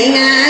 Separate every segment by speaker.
Speaker 1: Kapag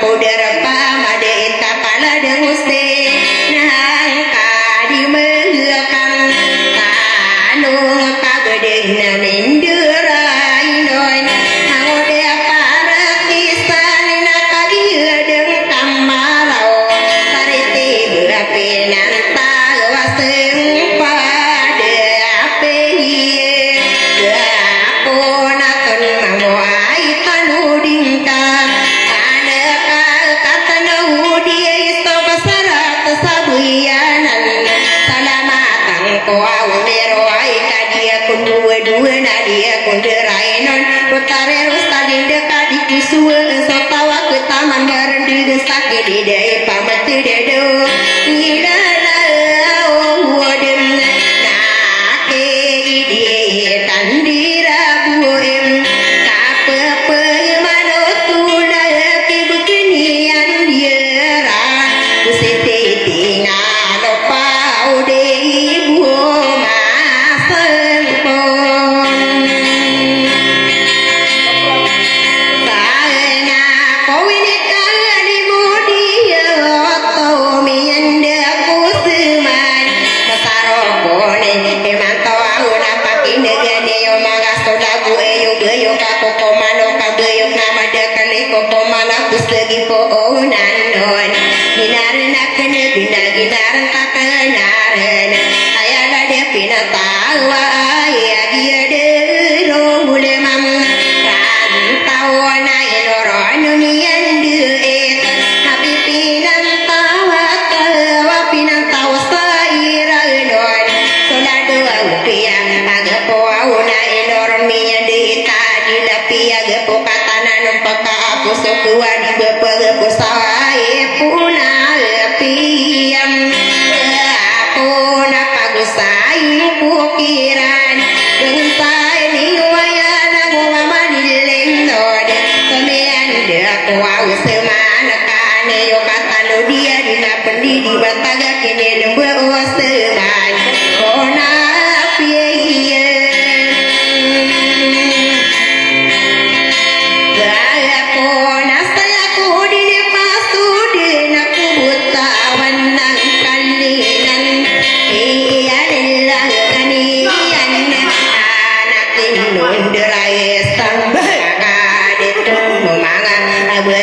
Speaker 1: pudar pamade kapala denguste nangka di melekang kanu kabede na menderai noin mangode para kisan na kagia deng kamarau tarite beapenan tawaseng pada ape hiye apona kan mamuai tanuding ka anaka katana udie isto basarat sabuyanan salamatang ko awero ai kadia kunduwe nadia kunderai non putare rustading dekat di kusue sotawa ke taman barendi desake di dai pamati dedo ngidara wodem nake idie tandira buem kapepe manotuna kibukinian diera kusiti tina no paude ibu masempon sana kowini kali mudia tomi ende kusuman masarobone emanto auna pakine gede yo magasto dagu eyo geyo kako mano kabeyo nama dekane koko mana kusegi po onanon ginarena kene ginaran kakenaren ayala de pina tawa ya dia de ro mule mam kan tawana inoro numian de et habi pinan tawa tawa pinan tawa saira non solado upia aga po auna inoro mian de tadi lapia ge po katana numpaka aku sokua di bapa ge po sae puna piam aku na pagusai pukiran dengan sai ni wayana ngoma dilendod kemean de aku au semana kane yo katano dia dina pendidi bataga kene lembu oseman kona piye gaya kona saya ku di pastu de naku buta wanang kalinan iya lillah kanian anak tinun derai sang kade tumu mangan abe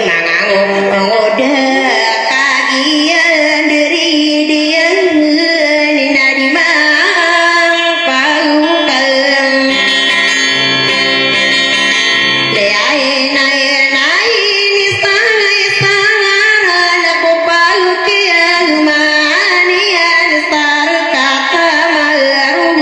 Speaker 1: mangangu ngode kagian diri dia nina di mang paukan leai nai ni sangaran aku paukian manian sar kata marung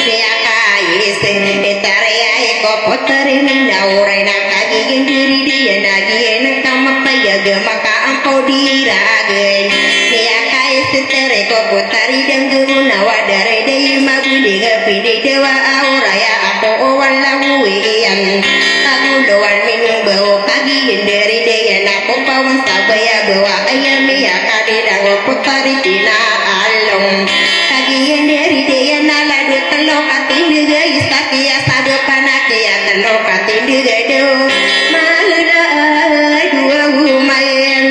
Speaker 1: dia kai sing etariai ko poteri naurai na kagigin diri dia nagien kamapaya gemaka ampo diragen dia kai setere ko potari denggu nawadare dei mabudi gapini dewa auraya apo wala wian aku doan minum bau kagigin dari dia napo pawan sabaya bawa ayami ya kadira ko potari tina along kagigin dari dia naladu telo katindu gay sakia sado panakia telo katindu gado mahula dua umayan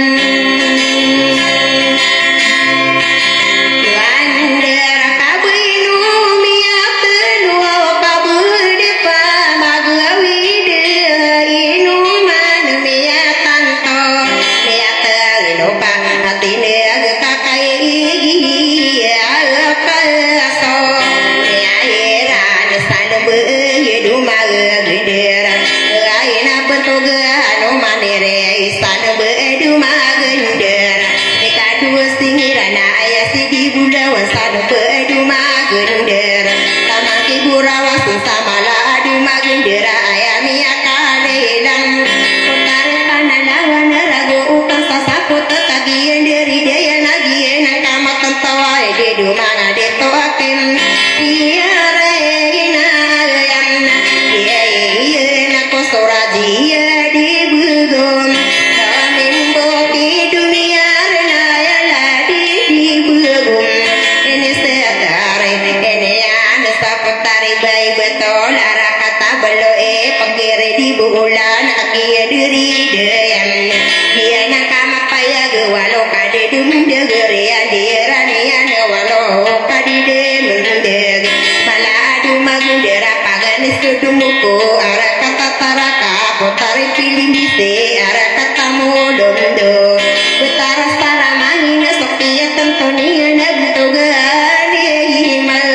Speaker 1: Wandera kabinu mia tenua kabur depa magawide inu man mia tanto mia terino bang hatine aga kakai so mia era de sanu be yedu magedera aina bentoga anu manere sanu be edu magendera ikadu singirana aya sidi bunda wasanu be edu magendera tamaki gurawa samala adu magendera aya mia kalelang putar panana wana rago ukan sasaku tekagien dari daya nagien kama tantawa edu mana de toakem iya reina yamna iya na kosoradia di bugom kamimbo di dunia rena ya di bugom ini setare ini anda sapatari bayi betul arah kata belo pagere di bulan akia diri deyam walau kade dum degere adiranian walau kade mendeg baladu magundera pagan sudumuku ara kata taraka potari pilih bise ara kata modondo betara sara mangina sokia tentonia nabutogani himan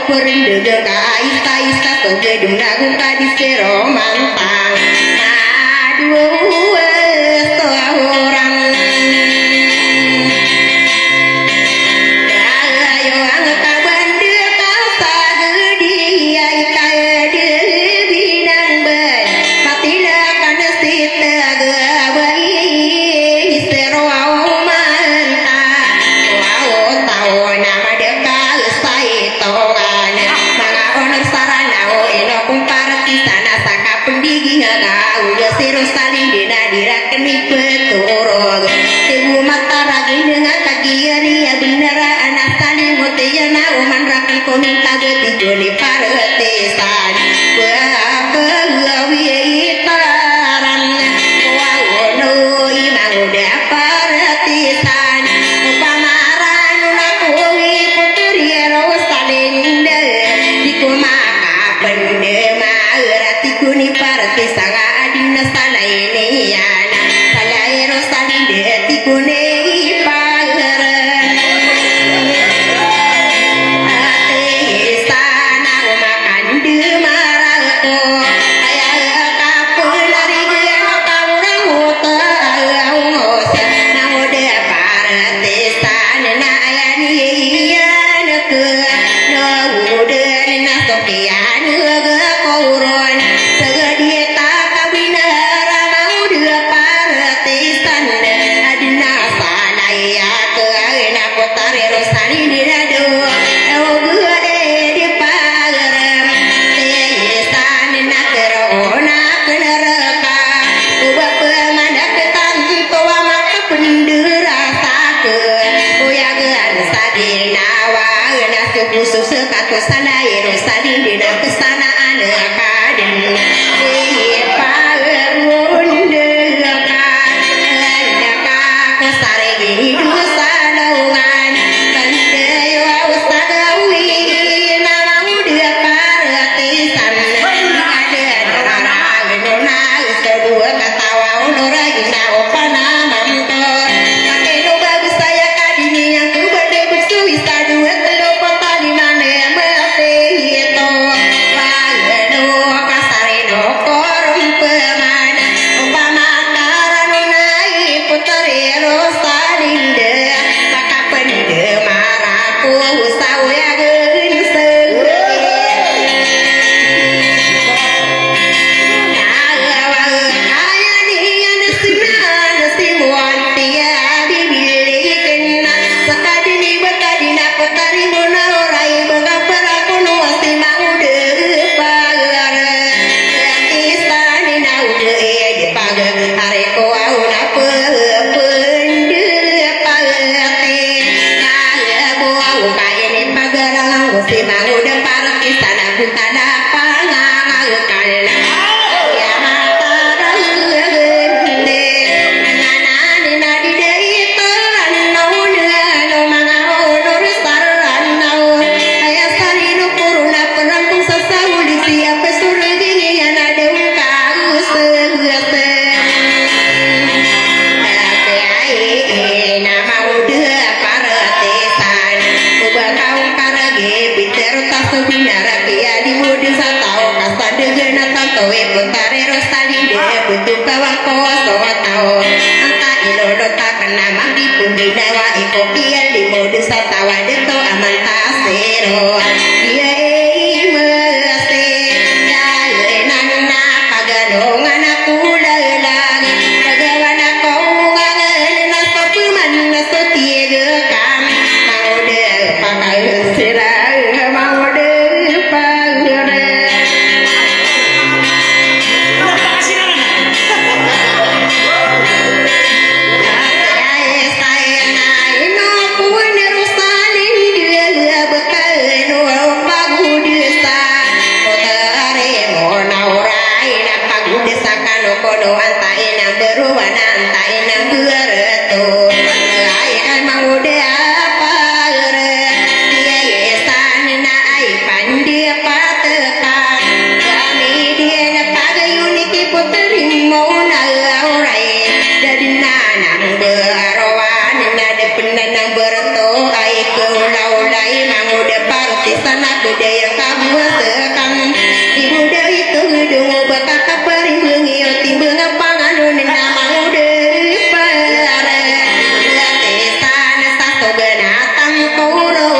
Speaker 1: perende ka isa-isa to gedung lagu ka di sero mantang aduh orang ayo angka bande ka sagedi ai ka de bidang ben patila kan sita gabai sero manta wow tau nama deka sai tongan mga honor sarana o ino kumparti sana saka pendigi ngaga udah sero saling dina dirakeni peturog tebu mata ragi dengan kagiari ya bener anak saling mutaya na uman rakan kominta beti goli paretisan itaran wawono imang udah paretisan upamaran unakuwi putri rosalin di kumaka pendema rati kuni paretisan adina salaini yana salai rosalin di kuni pageren ate sana umakan demarato ayah kapul dari geno kaurang uta ngos namude paretisan na ayani yana ke namude na sokian ga kauron segedieta kawinara namude paretisan adina salaya ke na potare rosani dirado gede di pagerem tesan na kerona keneraka ubah pemanda ketanto maka pendera sake uyagan sadina wa na suku sekatu sana rosani dina kesana anakaden pagerun delaka anaka kosare gini dosa naungan kandeyo usagawi nama udah paretisan ada darah nona sedua katawa unora ina opana mamtor pakai no bagus saya kadini yang ku bade bersuisa dua telo patali mana mate itu pagano kasareno korum pemana upama karanunai putri rosalinde maka pendemaraku usawya genseng si bangu de parti sana putada pangangal ya mata rende nganane nadi de itu no no manga honor sarana aya sarino puruna perangkung sasauli siapa surgi yang ada kau segete nama udah paretisan ubah kau karage biter tasu binara kia di mudi satao kasade gena tantowe puntare rosali de butuh kawan koso tao angka ilodo tak kena mandi pundi dawa iko kia di mudi satawa deto aman tasero dia mese jale nana pagadongan aku lalang pagawana kau ngangen naso puman naso tiega kam mau de pakai sirah mau de pagere saya naik no pun rusalin dia bekal no di sana budaya kamu sekam di budaya itu gedung betaka perimbungi timbung panganun nama udah para tesan satu benatang koro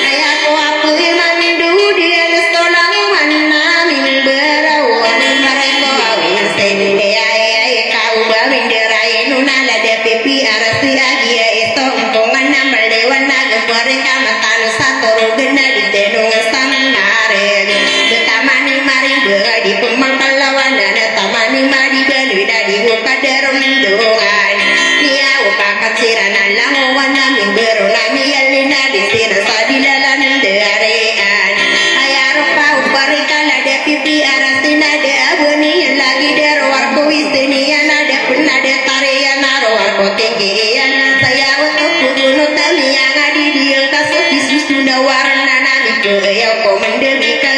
Speaker 1: ayah ko apa mandu dia sekolah mana min berawan mereka awin sende ayah kau bawinderai nunala de pipi arasi agia itu umpungan nama lewan naga mereka matan satu rugena di tenung samare tamani mari beradi pemangkalawan dan tamani mari beli dari ukadarum dungan dia upakat sirana lawan nami berulami yalina di sira sadilalan dearean ayah rupa uparikala de pipi arasina de abuni lagi derwar kuisinian ada pun ada tarian arwar kotekian saya untuk kudu tani yang adi dia kasut di susu warna nami kaya ko mendemika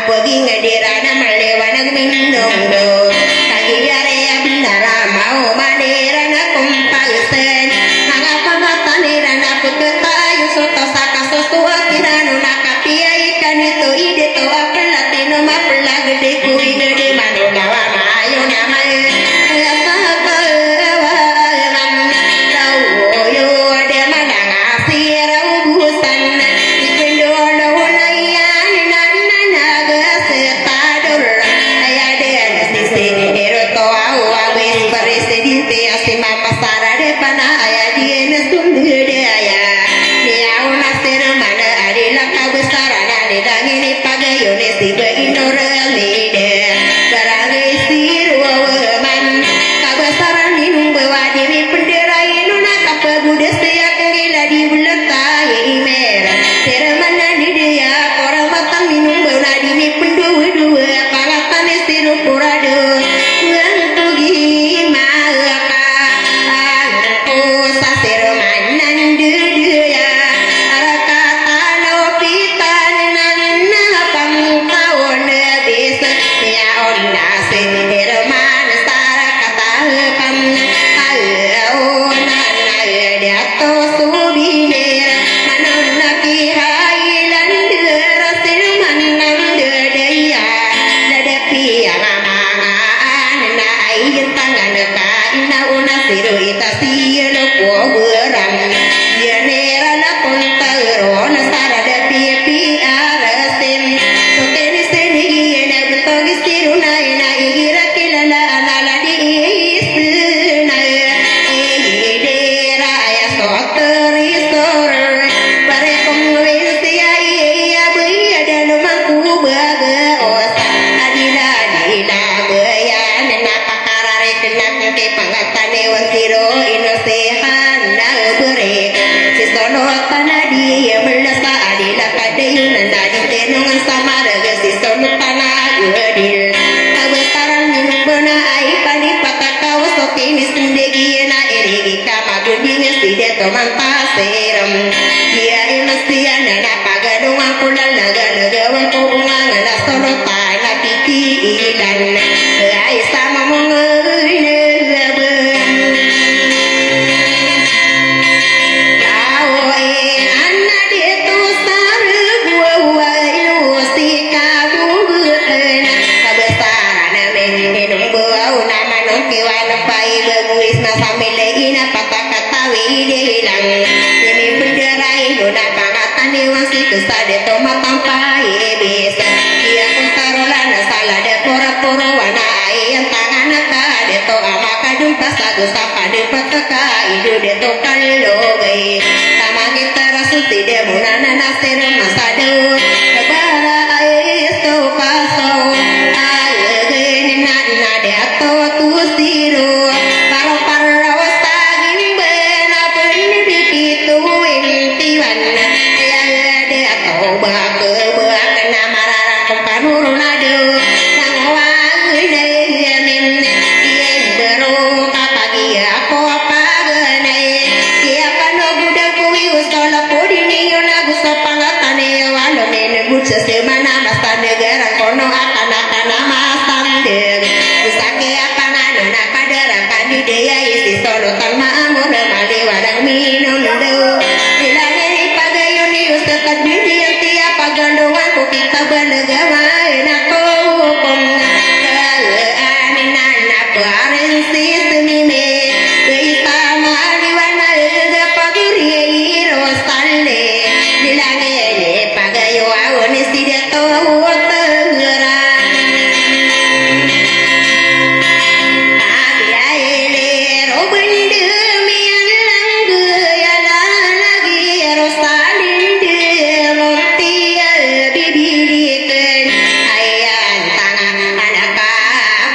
Speaker 1: pergi ngedirana melewana minum do kaki jare ya bendara mau madirana kumpalsen mangapa matanirana pututayu soto saka sotu atiranu nakapia ikan itu ide to apelatino mapela gede kui gede manu gawa mayo namae sama si sonu tanah adil tu sapa de pataka idu de to kallogai tamagi tarasuti de munana nasir masadu bara esto paso alge nina de atto tu siru paro paro sagin bena pendi kitu intiwan ya de atto ba ke ba kana marara kompanuruna de semana masa negara kono akan nama sandeng usake apa ngana nak kadara pandidaya isi solo tanma amur mali wadang minum do ilangnya pagayuni ustad bidi yang tiap pagandungan ku kita benegama enak hukum keanin anak paring sistemi me kita mali wana ega paguri rosale ilangnya pagayo awani sidia to tengera abiaile robende mian langge ya lagi rosalinde montia bibiriken ayan tangan anaka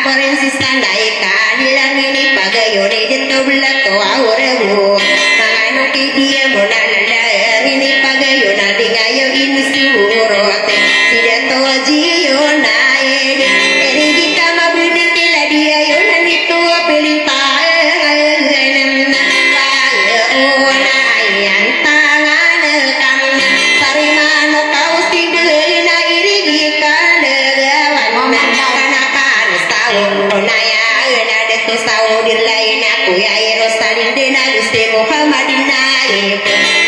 Speaker 1: forensi sandai kadilang ini pagayo ni jento belato auremu manganuki dia monananda ini pagayo nanti ngayo insurote tidak tahu jiyo naik ini kita mabudi kila dia yo nanti tua pelita ngenna ona ayan tangan kang sarimano kau sidena iri gikan degawan kanakan setahun onaya ada tu saudin lain aku ya Rosalinde Nabi Muhammadin naik